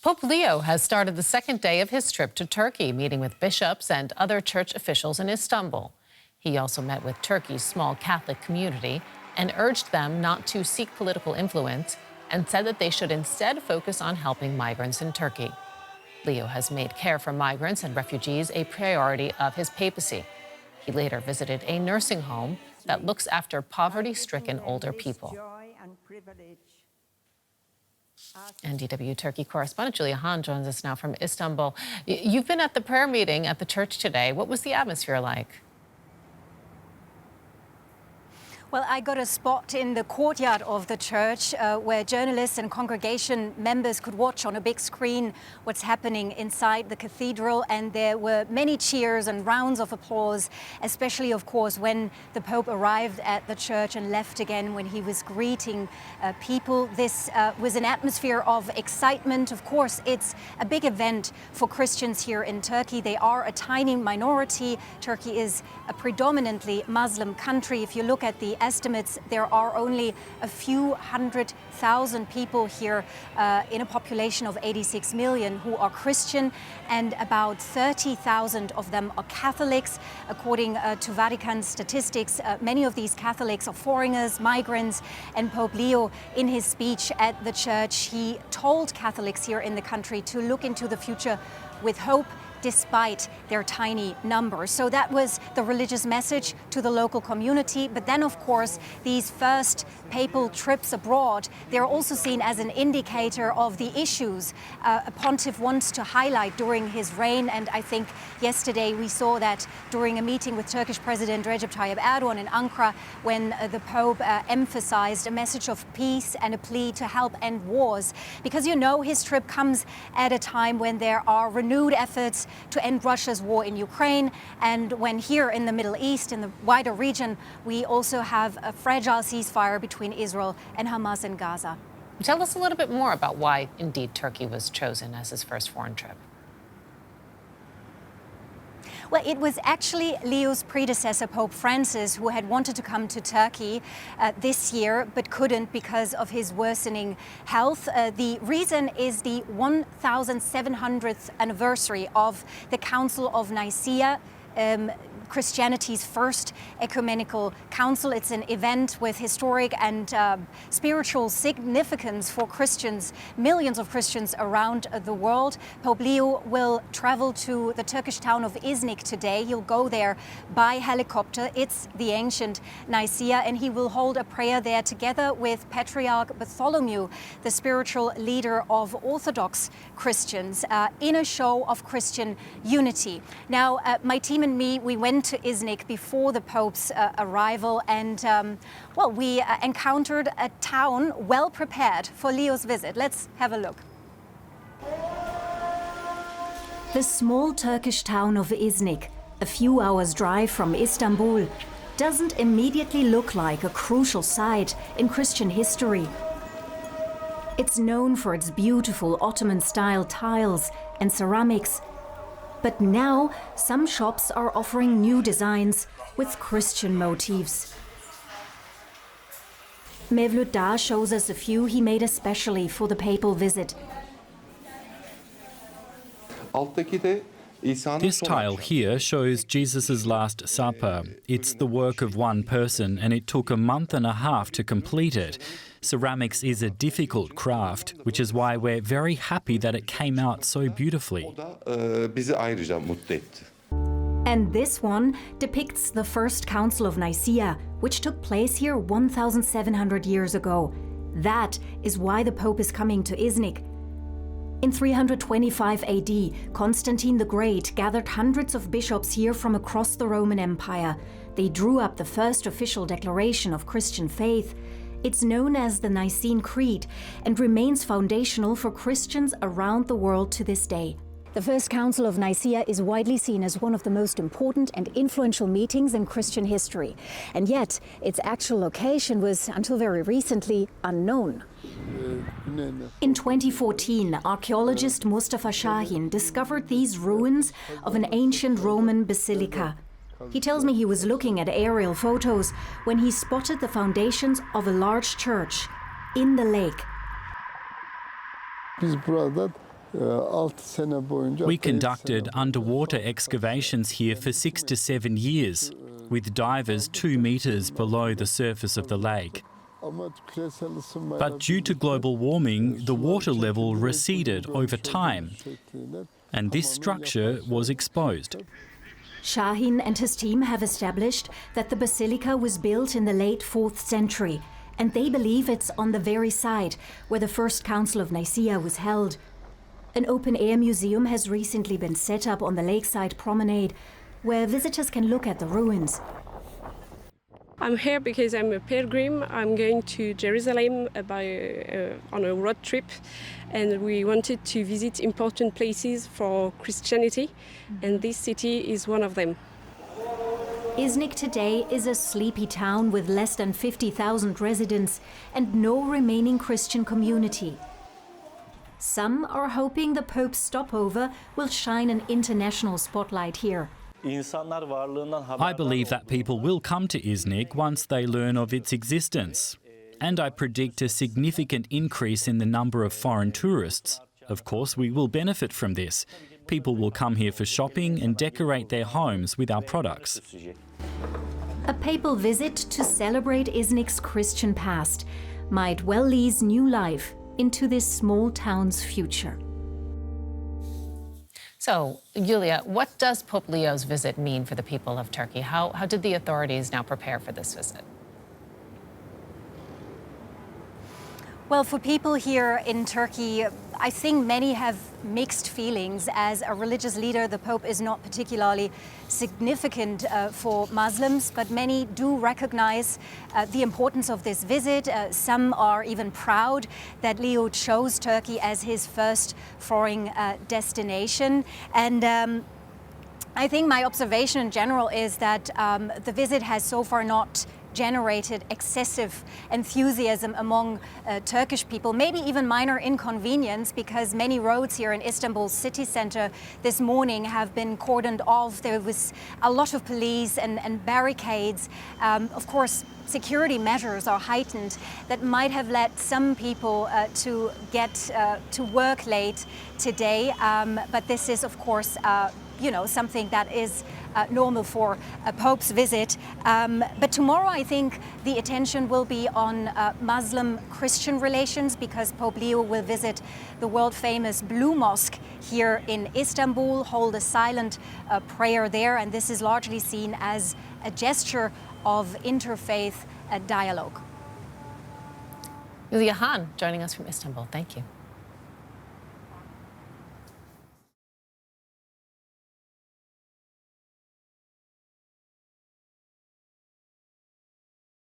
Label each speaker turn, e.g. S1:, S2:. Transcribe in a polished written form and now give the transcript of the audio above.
S1: Pope Leo has started the second day of his trip to Turkey, meeting with bishops and other church officials in Istanbul. He also met with Turkey's small Catholic community and urged them not to seek political influence and said that they should instead focus on helping migrants in Turkey. Leo has made care for migrants and refugees a priority of his papacy. He later visited a nursing home that looks after poverty-stricken older people. And DW Turkey correspondent Julia Hahn joins us now from Istanbul. You've been at the prayer meeting at the church today. What was the atmosphere like?
S2: Well, I got a spot in the courtyard of the church where journalists and congregation members could watch on a big screen what's happening inside the cathedral. And there were many cheers and rounds of applause, especially, of course, when the Pope arrived at the church and left again, when he was greeting people. This was an atmosphere of excitement. Of course, it's a big event for Christians here in Turkey. They are a tiny minority. Turkey is a predominantly Muslim country. If you look at the estimates, there are only a few 100,000 people here in a population of 86 million who are Christian, and about 30,000 of them are Catholics. According to Vatican statistics, many of these Catholics are foreigners, migrants, and Pope Leo, in his speech at the church, he told Catholics here in the country to look into the future with hope, despite their tiny numbers. So that was the religious message to the local community. But then, of course, these first papal trips abroad, they're also seen as an indicator of the issues a pontiff wants to highlight during his reign. And I think yesterday we saw that during a meeting with Turkish President Recep Tayyip Erdogan in Ankara, when the Pope emphasized a message of peace and a plea to help end wars. Because, you know, his trip comes at a time when there are renewed efforts to end Russia's war in Ukraine, and when here in the Middle East, in the wider region, we also have a fragile ceasefire between Israel and Hamas in Gaza.
S1: Tell us a little bit more about why, indeed, Turkey was chosen as his first foreign trip.
S2: Well, it was actually Leo's predecessor, Pope Francis, who had wanted to come to Turkey this year, but couldn't because of his worsening health. The reason is the 1700th anniversary of the Council of Nicaea, Christianity's first ecumenical council. It's an event with historic and spiritual significance for Christians, millions of Christians around the world. Pope Leo will travel to the Turkish town of Iznik today. He'll go there by helicopter. It's the ancient Nicaea, and he will hold a prayer there together with Patriarch Bartholomew, the spiritual leader of Orthodox Christians, in a show of Christian unity. Now, my team and me, we went to Iznik before the Pope's arrival, and well, we encountered a town well prepared for Leo's visit. Let's have a look. The small Turkish town of Iznik, a few hours' drive from Istanbul, doesn't immediately look like a crucial site in Christian history. It's known for its beautiful Ottoman-style tiles and ceramics. But now, some shops are offering new designs with Christian motifs. Mevlut Dar shows us a few he made especially for the papal visit.
S3: This tile here shows Jesus' Last Supper. It's the work of one person, and it took a month and a half to complete it. Ceramics is a difficult craft, which is why we're very happy that it came out so beautifully.
S2: And this one depicts the First Council of Nicaea, which took place here 1,700 years ago. That is why the Pope is coming to Iznik. In 325 AD, Constantine the Great gathered hundreds of bishops here from across the Roman Empire. They drew up the first official declaration of Christian faith. It's known as the Nicene Creed and remains foundational for Christians around the world to this day. The First Council of Nicaea is widely seen as one of the most important and influential meetings in Christian history. And yet, its actual location was, until very recently, unknown. In 2014, archaeologist Mustafa Shahin discovered these ruins of an ancient Roman basilica. He tells me he was looking at aerial photos when he spotted the foundations of a large church in the lake.
S3: We conducted underwater excavations here for 6 to 7 years, with divers 2 metres below the surface of the lake. But due to global warming, the water level receded over time, and this structure was exposed.
S2: Shahin and his team have established that the basilica was built in the late 4th century, and they believe it's on the very site where the First Council of Nicaea was held. An open-air museum has recently been set up on the lakeside promenade, where visitors can look at the ruins.
S4: I'm here because I'm a pilgrim. I'm going to Jerusalem on a road trip, and we wanted to visit important places for Christianity, and this city is one of them.
S2: Iznik today is a sleepy town with less than 50,000 residents and no remaining Christian community. Some are hoping the Pope's stopover will shine an international spotlight here.
S3: I believe that people will come to Iznik once they learn of its existence. And I predict a significant increase in the number of foreign tourists. Of course, we will benefit from this. People will come here for shopping and decorate their homes with our products.
S2: A papal visit to celebrate Iznik's Christian past might well lease new life into this small town's future.
S1: So, Yulia, what does Pope Leo's visit mean for the people of Turkey? How did the authorities now prepare for this visit?
S2: Well, for people here in Turkey, I think many have mixed feelings. As a religious leader, the Pope is not particularly significant for Muslims, but many do recognize the importance of this visit. Some are even proud that Leo chose Turkey as his first foreign destination. And I think my observation in general is that the visit has so far not generated excessive enthusiasm among Turkish people, maybe even minor inconvenience, because many roads here in Istanbul's city center this morning have been cordoned off. There was a lot of police and barricades. Of course, security measures are heightened that might have led some people to get to work late today. But this is, of course, something that is normal for a Pope's visit. But tomorrow, I think the attention will be on Muslim-Christian relations, because Pope Leo will visit the world-famous Blue Mosque here in Istanbul, hold a silent prayer there, and this is largely seen as a gesture of interfaith dialogue.
S1: Yulia Hahn joining us from Istanbul. Thank you.